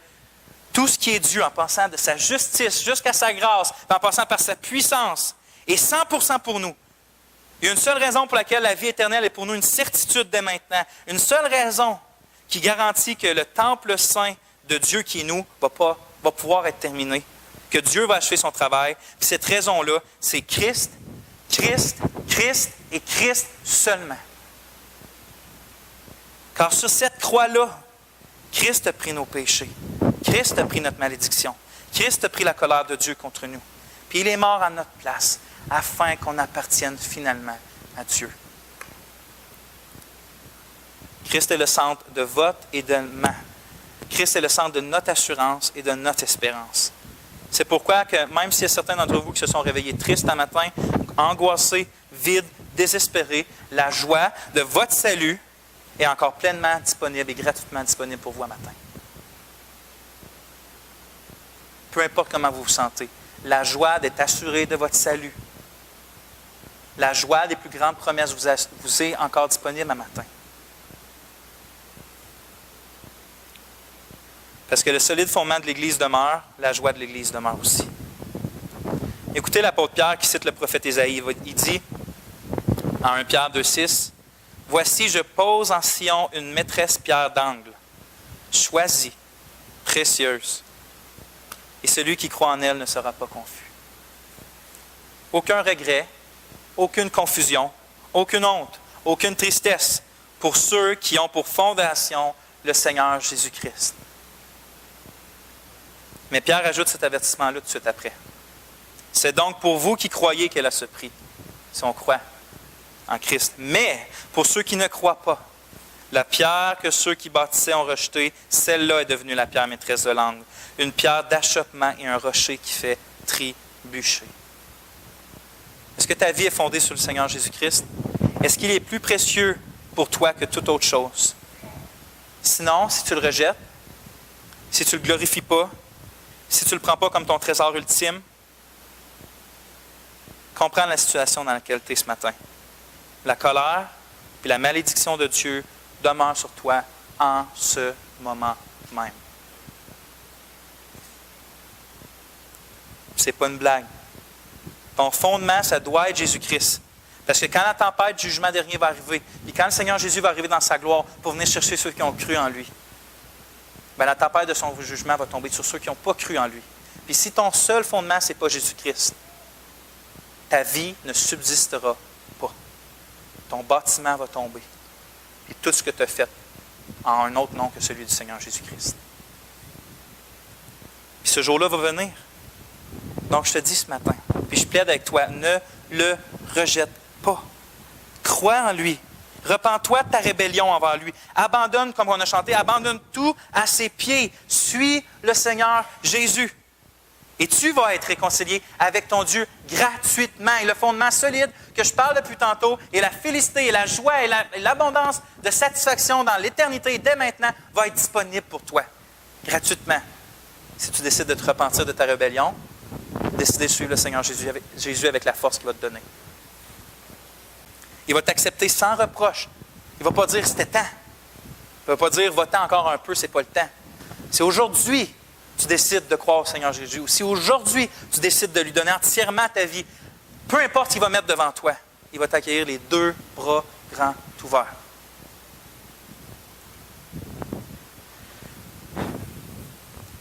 tout ce qui est dû en passant de sa justice jusqu'à sa grâce, en passant par sa puissance, est 100% pour nous. Il y a une seule raison pour laquelle la vie éternelle est pour nous une certitude dès maintenant. Une seule raison qui garantit que le temple saint de Dieu qui est nous va pouvoir être terminé, que Dieu va achever son travail. Puis cette raison-là, c'est Christ, Christ, Christ et Christ seulement. Car sur cette croix-là, Christ a pris nos péchés. Christ a pris notre malédiction. Christ a pris la colère de Dieu contre nous. Puis il est mort à notre place, afin qu'on appartienne finalement à Dieu. Christ est le centre de votre et de ma. Christ est le centre de notre assurance et de notre espérance. C'est pourquoi que même s'il y a certains d'entre vous qui se sont réveillés tristes un matin, angoissés, vides, désespérés, la joie de votre salut est encore pleinement disponible et gratuitement disponible pour vous un matin. Peu importe comment vous vous sentez, la joie d'être assuré de votre salut, la joie des plus grandes promesses vous est encore disponible un matin. Parce que le solide fondement de l'Église demeure, la joie de l'Église demeure aussi. Écoutez l'apôtre Pierre qui cite le prophète Ésaïe. Il dit, en 1 Pierre 2,6, « Voici, je pose en Sion une maîtresse pierre d'angle, choisie, précieuse, et celui qui croit en elle ne sera pas confus. » Aucun regret, aucune confusion, aucune honte, aucune tristesse pour ceux qui ont pour fondation le Seigneur Jésus-Christ. Mais Pierre ajoute cet avertissement-là tout de suite après. C'est donc pour vous qui croyez qu'elle a ce prix, si on croit en Christ. Mais pour ceux qui ne croient pas, la pierre que ceux qui bâtissaient ont rejetée, celle-là est devenue la pierre maîtresse de l'angle, une pierre d'achoppement et un rocher qui fait trébucher. Est-ce que ta vie est fondée sur le Seigneur Jésus-Christ? Est-ce qu'il est plus précieux pour toi que toute autre chose? Sinon, si tu le rejettes, si tu ne le glorifies pas, si tu ne le prends pas comme ton trésor ultime, comprends la situation dans laquelle tu es ce matin. La colère et la malédiction de Dieu demeurent sur toi en ce moment même. Ce n'est pas une blague. Ton fondement, ça doit être Jésus-Christ. Parce que quand la tempête du jugement dernier va arriver, et quand le Seigneur Jésus va arriver dans sa gloire pour venir chercher ceux qui ont cru en lui, bien, la tempête de son jugement va tomber sur ceux qui n'ont pas cru en lui. Puis si ton seul fondement, ce n'est pas Jésus-Christ, ta vie ne subsistera pas. Ton bâtiment va tomber. Et tout ce que tu as fait en un autre nom que celui du Seigneur Jésus-Christ. Puis ce jour-là va venir. Donc je te dis ce matin, puis je plaide avec toi, ne le rejette pas. Crois en lui. Repens-toi de ta rébellion envers lui. Abandonne, comme on a chanté, abandonne tout à ses pieds. Suis le Seigneur Jésus. Et tu vas être réconcilié avec ton Dieu gratuitement. Et le fondement solide que je parle depuis tantôt, et la félicité, et la joie, et l'abondance de satisfaction dans l'éternité, dès maintenant, va être disponible pour toi, gratuitement. Si tu décides de te repentir de ta rébellion, décider de suivre le Seigneur Jésus avec la force qu'il va te donner. Il va t'accepter sans reproche. Il ne va pas dire « c'était temps ». Il ne va pas dire « va-t'en encore un peu, c'est pas le temps ». C'est aujourd'hui tu décides de croire au Seigneur Jésus, ou si aujourd'hui tu décides de lui donner entièrement ta vie, peu importe ce qu'il va mettre devant toi, il va t'accueillir les deux bras grands ouverts.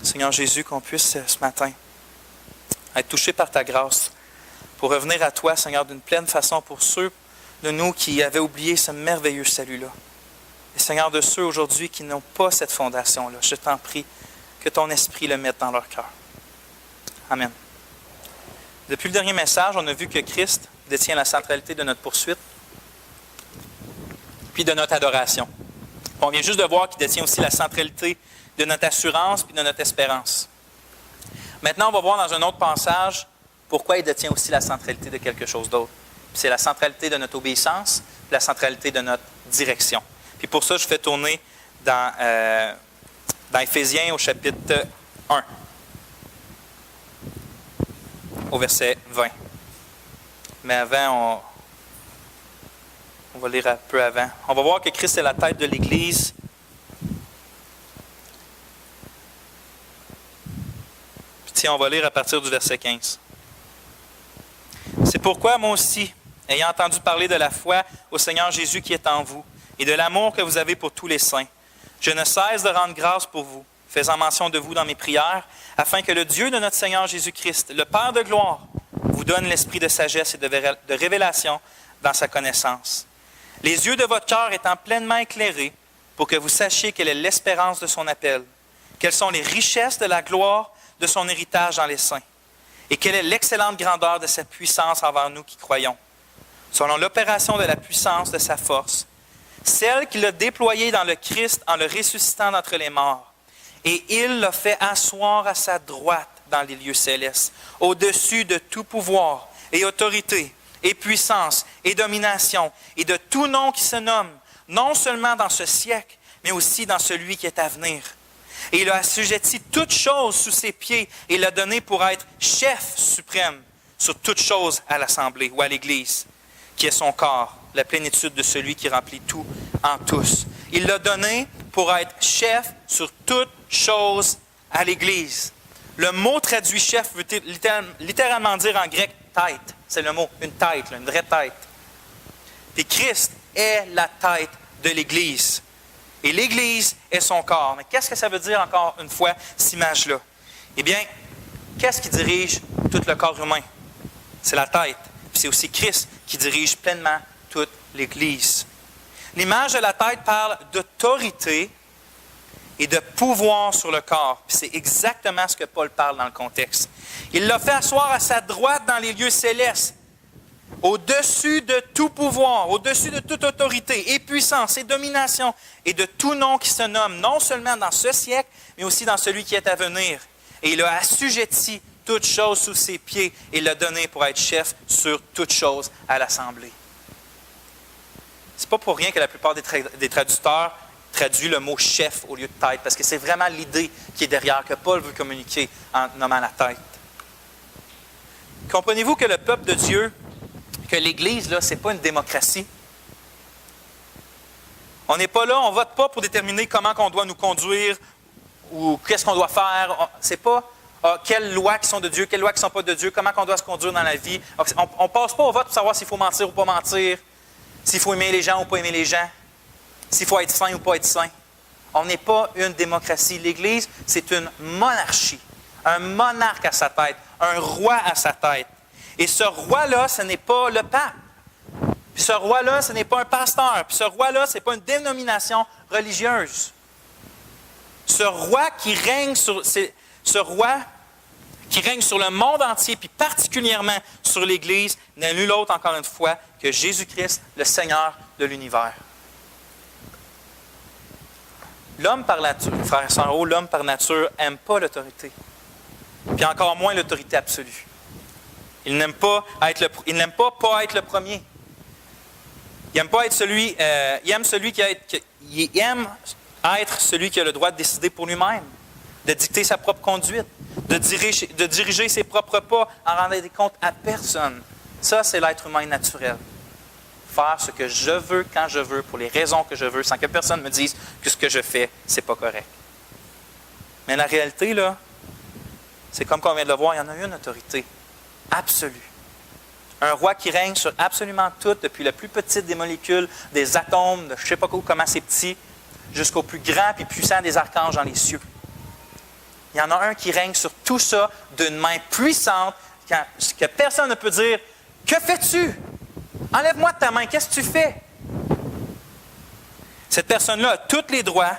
Seigneur Jésus, qu'on puisse ce matin être touché par ta grâce pour revenir à toi, Seigneur, d'une pleine façon pour ceux de nous qui avaient oublié ce merveilleux salut-là. Et Seigneur, de ceux aujourd'hui qui n'ont pas cette fondation-là, je t'en prie que ton esprit le mette dans leur cœur. Amen. Depuis le dernier message, on a vu que Christ détient la centralité de notre poursuite, puis de notre adoration. On vient juste de voir qu'il détient aussi la centralité de notre assurance puis de notre espérance. Maintenant, on va voir dans un autre passage pourquoi il détient aussi la centralité de quelque chose d'autre. C'est la centralité de notre obéissance, la centralité de notre direction. Puis pour ça, je fais tourner dans Éphésiens au chapitre 1, au verset 20. Mais avant, on va lire un peu avant. On va voir que Christ est la tête de l'Église. Puis tiens, on va lire à partir du verset 15. C'est pourquoi moi aussi, ayant entendu parler de la foi au Seigneur Jésus qui est en vous, et de l'amour que vous avez pour tous les saints, je ne cesse de rendre grâce pour vous, faisant mention de vous dans mes prières, afin que le Dieu de notre Seigneur Jésus-Christ, le Père de gloire, vous donne l'esprit de sagesse et de révélation dans sa connaissance. Les yeux de votre cœur étant pleinement éclairés, pour que vous sachiez quelle est l'espérance de son appel, quelles sont les richesses de la gloire de son héritage dans les saints, et quelle est l'excellente grandeur de sa puissance envers nous qui croyons, selon l'opération de la puissance de sa force, celle qu'il a déployée dans le Christ en le ressuscitant d'entre les morts, et il l'a fait asseoir à sa droite dans les lieux célestes, au-dessus de tout pouvoir et autorité, et puissance, et domination, et de tout nom qui se nomme, non seulement dans ce siècle, mais aussi dans celui qui est à venir. Et il a assujetti toutes choses sous ses pieds, et l'a donné pour être chef suprême sur toutes choses à l'Assemblée ou à l'Église, qui est son corps, la plénitude de celui qui remplit tout en tous. Il l'a donné pour être chef sur toutes choses à l'Église. Le mot traduit chef veut littéralement dire en grec tête. C'est le mot, une tête, une vraie tête. Et Christ est la tête de l'Église. Et l'Église est son corps. Mais qu'est-ce que ça veut dire encore une fois, cette image-là? Eh bien, qu'est-ce qui dirige tout le corps humain? C'est la tête. Puis c'est aussi Christ qui dirige pleinement toute l'Église. L'image de la tête parle d'autorité et de pouvoir sur le corps. Puis c'est exactement ce que Paul parle dans le contexte. Il l'a fait asseoir à sa droite dans les lieux célestes, au-dessus de tout pouvoir, au-dessus de toute autorité et puissance et domination et de tout nom qui se nomme, non seulement dans ce siècle, mais aussi dans celui qui est à venir. Et il a assujetti toutes choses sous ses pieds et l'a donné pour être chef sur toutes choses à l'Assemblée. C'est pas pour rien que la plupart des traducteurs traduisent le mot chef au lieu de tête, parce que c'est vraiment l'idée qui est derrière, que Paul veut communiquer en nommant la tête. Comprenez-vous que le peuple de Dieu, que l'Église, là, ce n'est pas une démocratie. On n'est pas là, on ne vote pas pour déterminer comment on doit nous conduire ou qu'est-ce qu'on doit faire. Ce n'est pas quelles lois qui sont de Dieu, quelles lois qui ne sont pas de Dieu, comment on doit se conduire dans la vie. On ne passe pas au vote pour savoir s'il faut mentir ou pas mentir, s'il faut aimer les gens ou pas aimer les gens, s'il faut être saint ou pas être saint. On n'est pas une démocratie. L'Église, c'est une monarchie. Un monarque à sa tête, un roi à sa tête. Et ce roi-là, ce n'est pas le pape. Puis ce roi-là, ce n'est pas un pasteur. Puis ce roi-là, ce n'est pas une dénomination religieuse. Ce roi qui règne sur le monde entier, puis particulièrement sur l'Église, n'est nul autre, encore une fois, que Jésus-Christ, le Seigneur de l'univers. L'homme par nature, frère et sœurs, l'homme par nature n'aime pas l'autorité. Puis encore moins l'autorité absolue. Il n'aime pas être le premier. Il aime être celui qui a le droit de décider pour lui-même, de dicter sa propre conduite, de diriger ses propres pas en rendant des comptes à personne. Ça, c'est l'être humain naturel. Faire ce que je veux, quand je veux, pour les raisons que je veux, sans que personne me dise que ce que je fais, c'est pas correct. Mais la réalité, là, c'est comme on vient de le voir, il y en a une autorité absolue. Un roi qui règne sur absolument tout, depuis le plus petit des molécules, des atomes, de je ne sais pas comment c'est petit, jusqu'au plus grand et puissant des archanges dans les cieux. Il y en a un qui règne sur tout ça d'une main puissante, que personne ne peut dire « Que fais-tu? » Enlève-moi de ta main, qu'est-ce que tu fais? Cette personne-là a tous les droits,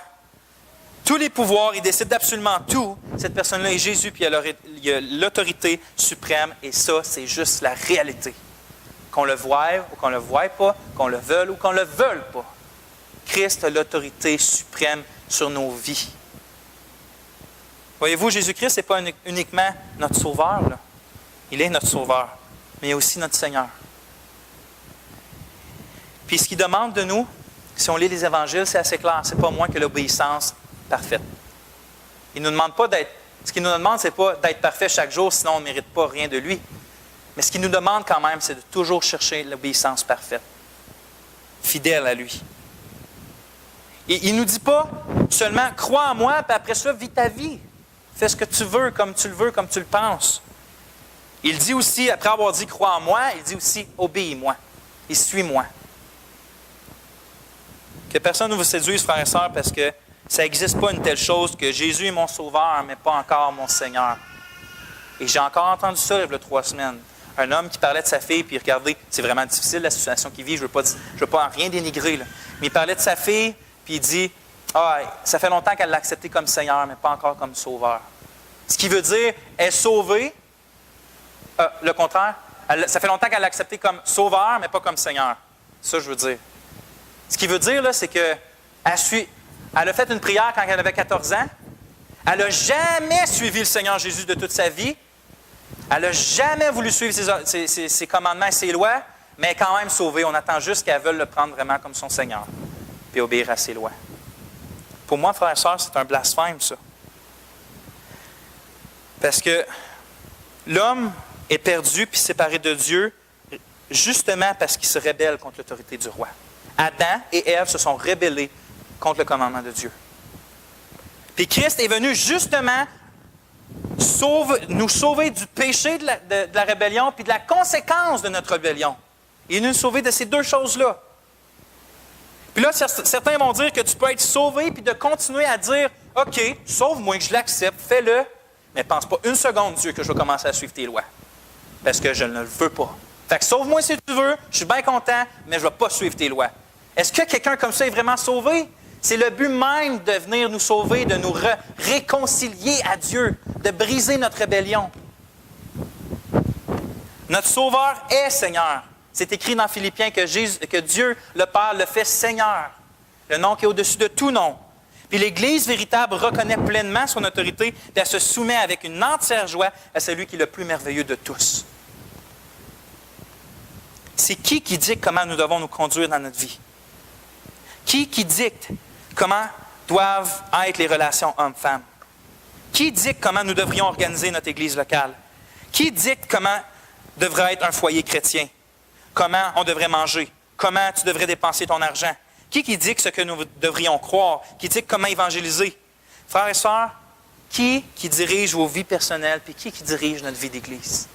tous les pouvoirs, il décide d'absolument tout. Cette personne-là est Jésus, puis il a l'autorité suprême, et ça, c'est juste la réalité. Qu'on le voie ou qu'on ne le voie pas, qu'on le veuille ou qu'on ne le veuille pas. Christ a l'autorité suprême sur nos vies. Voyez-vous, Jésus-Christ, ce n'est pas uniquement notre sauveur, là. Il est notre sauveur, mais il est aussi notre Seigneur. Puis ce qu'il demande de nous, si on lit les évangiles, c'est assez clair. Ce n'est pas moins que l'obéissance parfaite. Il nous demande pas d'être. Ce qu'il nous demande, ce n'est pas d'être parfait chaque jour, sinon on ne mérite pas rien de lui. Mais ce qu'il nous demande quand même, c'est de toujours chercher l'obéissance parfaite. Fidèle à lui. Et il ne nous dit pas seulement « crois en moi », puis après ça, vis ta vie. Fais ce que tu veux, comme tu le penses. Il dit aussi, après avoir dit « crois en moi », il dit aussi « obéis-moi et suis-moi ». Que personne ne vous séduise, frères et sœurs, parce que ça n'existe pas une telle chose que Jésus est mon sauveur, mais pas encore mon Seigneur. Et j'ai encore entendu ça il y a 3 semaines. Un homme qui parlait de sa fille, puis regardez, c'est vraiment difficile la situation qu'il vit, je ne veux pas rien dénigrer, là. Mais il parlait de sa fille, puis il dit « Ah, ça fait longtemps qu'elle l'a accepté comme Seigneur, mais pas encore comme sauveur. » Ce qui veut dire, elle est sauvée, le contraire, ça fait longtemps qu'elle l'a accepté comme sauveur, mais pas comme Seigneur. Ça, je veux dire. Ce qui veut dire, là, c'est qu'elle a fait une prière quand elle avait 14 ans. Elle n'a jamais suivi le Seigneur Jésus de toute sa vie. Elle n'a jamais voulu suivre ses commandements et ses lois, mais elle est quand même sauvée. On attend juste qu'elle veuille le prendre vraiment comme son Seigneur, puis obéir à ses lois. Pour moi, frères et sœurs, c'est un blasphème, ça. Parce que l'homme est perdu puis séparé de Dieu justement parce qu'il se rébelle contre l'autorité du roi. Adam et Ève se sont rébellés contre le commandement de Dieu. Puis Christ est venu justement nous sauver du péché de la rébellion puis de la conséquence de notre rébellion. Il est venu nous sauver de ces deux choses-là. Puis là, certains vont dire que tu peux être sauvé puis de continuer à dire « OK, sauve-moi, que je l'accepte, fais-le, mais pense pas une seconde, Dieu, que je vais commencer à suivre tes lois. Parce que je ne le veux pas. Fait que sauve-moi si tu veux, je suis bien content, mais je ne vais pas suivre tes lois. » Est-ce que quelqu'un comme ça est vraiment sauvé? C'est le but même de venir nous sauver, de nous réconcilier à Dieu, de briser notre rébellion. Notre Sauveur est Seigneur. C'est écrit dans Philippiens que Dieu, le Père, le fait Seigneur, le nom qui est au-dessus de tout nom. Puis l'Église véritable reconnaît pleinement son autorité et elle se soumet avec une entière joie à celui qui est le plus merveilleux de tous. C'est qui dicte comment nous devons nous conduire dans notre vie? Qui dicte comment doivent être les relations hommes-femmes? Qui dicte comment nous devrions organiser notre Église locale? Qui dicte comment devrait être un foyer chrétien? Comment on devrait manger? Comment tu devrais dépenser ton argent? Qui dicte ce que nous devrions croire? Qui dicte comment évangéliser? Frères et sœurs, qui dirige vos vies personnelles puis qui dirige notre vie d'Église?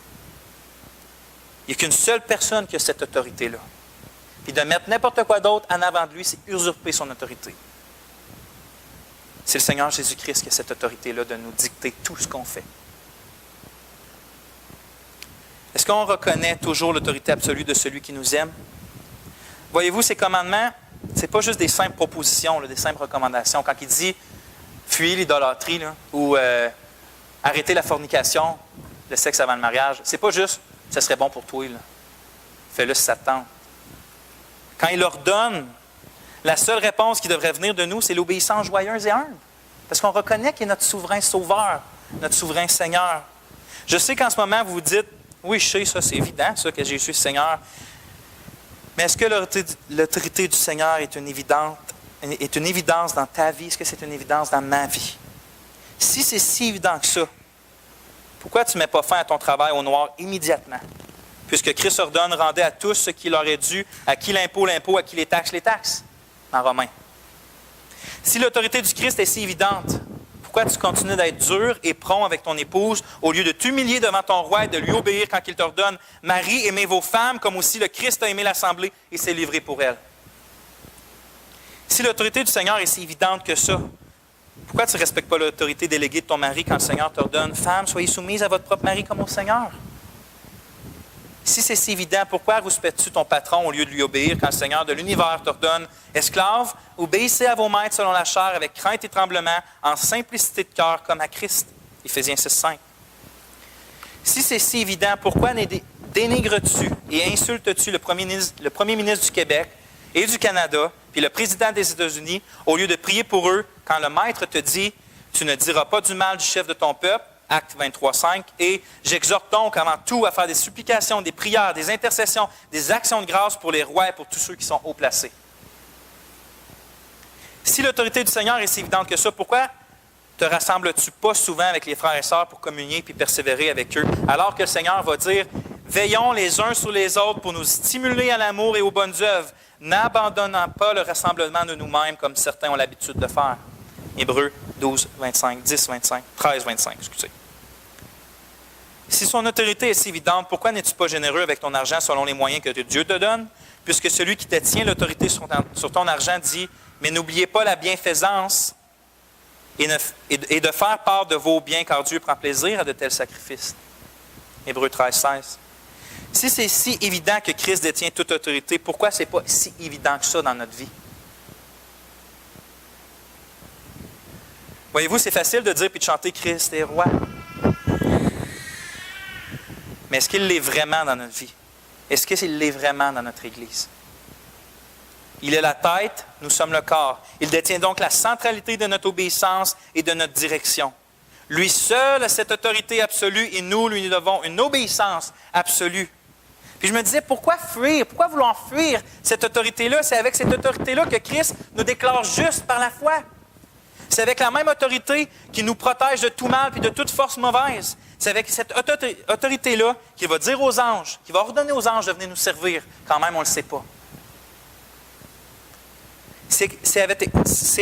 Il n'y a qu'une seule personne qui a cette autorité-là. Puis de mettre n'importe quoi d'autre en avant de lui, c'est usurper son autorité. C'est le Seigneur Jésus-Christ qui a cette autorité-là de nous dicter tout ce qu'on fait. Est-ce qu'on reconnaît toujours l'autorité absolue de celui qui nous aime? Voyez-vous, ces commandements, ce n'est pas juste des simples propositions, là, des simples recommandations. Quand il dit « fuyez l'idolâtrie » ou « arrêtez la fornication, le sexe avant le mariage », c'est pas juste « ça serait bon pour toi, là. Fais-le si ça te tente ». Quand il leur donne, la seule réponse qui devrait venir de nous, c'est l'obéissance joyeuse et humble. Parce qu'on reconnaît qu'il est notre souverain sauveur, notre souverain Seigneur. Je sais qu'en ce moment, vous vous dites, oui, je sais, ça, c'est évident, ça, que Jésus est Seigneur. Mais est-ce que l'autorité du Seigneur est une évidence dans ta vie? Est-ce que c'est une évidence dans ma vie? Si c'est si évident que ça, pourquoi tu ne mets pas fin à ton travail au noir immédiatement? Puisque Christ ordonne, rendez à tous ce qui leur est dû, à qui l'impôt, à qui les taxes, en Romains. Si l'autorité du Christ est si évidente, pourquoi tu continues d'être dur et prompt avec ton épouse au lieu de t'humilier devant ton roi et de lui obéir quand il t'ordonne « Marie, aimez vos femmes comme aussi le Christ a aimé l'Assemblée et s'est livré pour elle. » Si l'autorité du Seigneur est si évidente que ça, pourquoi tu ne respectes pas l'autorité déléguée de ton mari quand le Seigneur t'ordonne « Femmes, soyez soumises à votre propre mari comme au Seigneur. » Si c'est si évident, pourquoi respectes-tu ton patron au lieu de lui obéir quand le Seigneur de l'univers t'ordonne, esclaves, obéissez à vos maîtres selon la chair avec crainte et tremblement, en simplicité de cœur comme à Christ. Éphésiens 6,5. Si c'est si évident, pourquoi dénigres-tu et insultes-tu le premier ministre du Québec et du Canada, puis le président des États-Unis, au lieu de prier pour eux quand le maître te dit « Tu ne diras pas du mal du chef de ton peuple », Acte 23,5, et j'exhorte donc avant tout à faire des supplications, des prières, des intercessions, des actions de grâce pour les rois et pour tous ceux qui sont haut placés. Si l'autorité du Seigneur est si évidente que ça, pourquoi te rassembles-tu pas souvent avec les frères et sœurs pour communier puis persévérer avec eux, alors que le Seigneur va dire « Veillons les uns sur les autres pour nous stimuler à l'amour et aux bonnes œuvres, n'abandonnant pas le rassemblement de nous-mêmes comme certains ont l'habitude de faire. » Hébreux 12, 25, 10, 25, 13, 25, excusez. Si son autorité est si évidente, pourquoi n'es-tu pas généreux avec ton argent selon les moyens que Dieu te donne? Puisque celui qui détient l'autorité sur ton argent dit « Mais n'oubliez pas la bienfaisance et de faire part de vos biens, car Dieu prend plaisir à de tels sacrifices. » Hébreux 13, 16. Si c'est si évident que Christ détient toute autorité, pourquoi ce n'est pas si évident que ça dans notre vie? Voyez-vous, c'est facile de dire puis de chanter « Christ est roi ». Mais est-ce qu'il l'est vraiment dans notre vie? Est-ce qu'il l'est vraiment dans notre Église? Il est la tête, nous sommes le corps. Il détient donc la centralité de notre obéissance et de notre direction. Lui seul a cette autorité absolue et nous lui devons une obéissance absolue. Puis je me disais, pourquoi fuir? Pourquoi vouloir fuir cette autorité-là? C'est avec cette autorité-là que Christ nous déclare juste par la foi. C'est avec la même autorité qui nous protège de tout mal et de toute force mauvaise. C'est avec cette autorité-là qu'il va dire aux anges, qu'il va ordonner aux anges de venir nous servir, quand même on ne le sait pas. C'est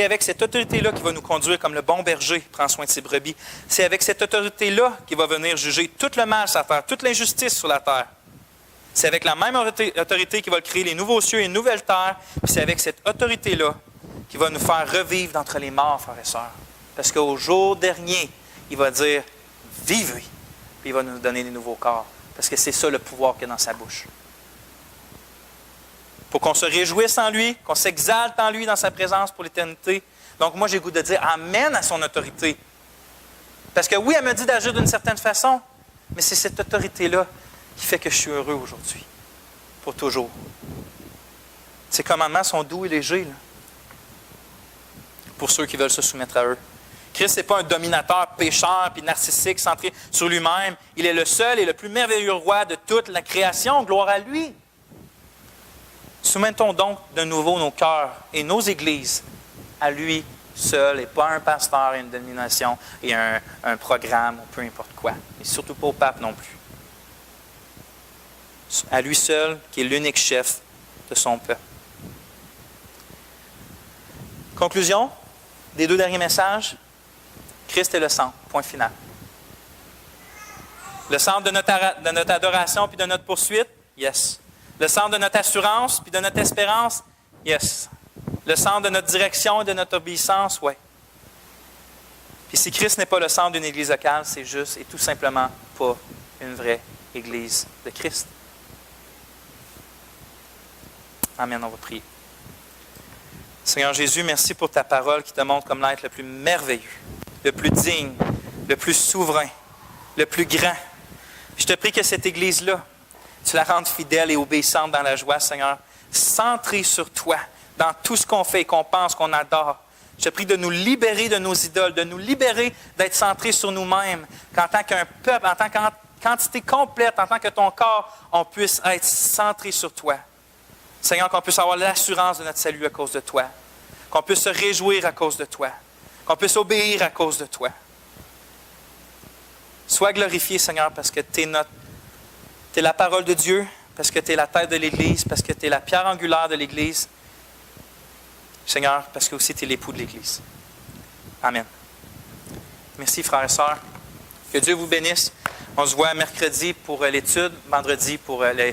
avec cette autorité-là qu'il va nous conduire comme le bon berger prend soin de ses brebis. C'est avec cette autorité-là qu'il va venir juger tout le mal sur la terre, toute l'injustice sur la terre. C'est avec la même autorité qu'il va créer les nouveaux cieux et une nouvelle terre. Puis c'est avec cette autorité-là qu'il va nous faire revivre d'entre les morts, frères et sœurs. Parce qu'au jour dernier, il va dire « Vivez », puis il va nous donner des nouveaux corps. Parce que c'est ça le pouvoir qu'il y a dans sa bouche. Pour qu'on se réjouisse en lui, qu'on s'exalte en lui dans sa présence pour l'éternité. Donc moi, j'ai le goût de dire « Amen » à son autorité. Parce que oui, elle me dit d'agir d'une certaine façon, mais c'est cette autorité-là qui fait que je suis heureux aujourd'hui, pour toujours. Ces commandements sont doux et légers, là, pour ceux qui veulent se soumettre à eux. Christ n'est pas un dominateur pécheur puis narcissique, centré sur lui-même. Il est le seul et le plus merveilleux roi de toute la création. Gloire à lui. Soumettons donc de nouveau nos cœurs et nos églises à lui seul et pas un pasteur et une dénomination et un programme ou peu importe quoi. Et surtout pas au pape non plus. À lui seul qui est l'unique chef de son peuple. Conclusion des deux derniers messages. Christ est le centre, point final. Le centre de notre adoration puis de notre poursuite, yes. Le centre de notre assurance puis de notre espérance, yes. Le centre de notre direction et de notre obéissance, oui. Puis si Christ n'est pas le centre d'une église locale, c'est juste et tout simplement pas une vraie église de Christ. Amen, on va prier. Seigneur Jésus, merci pour ta parole qui te montre comme l'être le plus merveilleux, le plus digne, le plus souverain, le plus grand. Je te prie que cette Église-là, tu la rendes fidèle et obéissante dans la joie, Seigneur, centrée sur toi, dans tout ce qu'on fait et qu'on pense, qu'on adore. Je te prie de nous libérer de nos idoles, de nous libérer d'être centrés sur nous-mêmes, qu'en tant qu'un peuple, en tant qu'entité complète, en tant que ton corps, on puisse être centré sur toi. Seigneur, qu'on puisse avoir l'assurance de notre salut à cause de toi, qu'on puisse se réjouir à cause de toi, qu'on puisse obéir à cause de toi. Sois glorifié, Seigneur, parce que tu es la parole de Dieu, parce que tu es la tête de l'Église, parce que tu es la pierre angulaire de l'Église. Seigneur, parce que aussi tu es l'époux de l'Église. Amen. Merci, frères et sœurs. Que Dieu vous bénisse. On se voit mercredi pour l'étude, vendredi pour les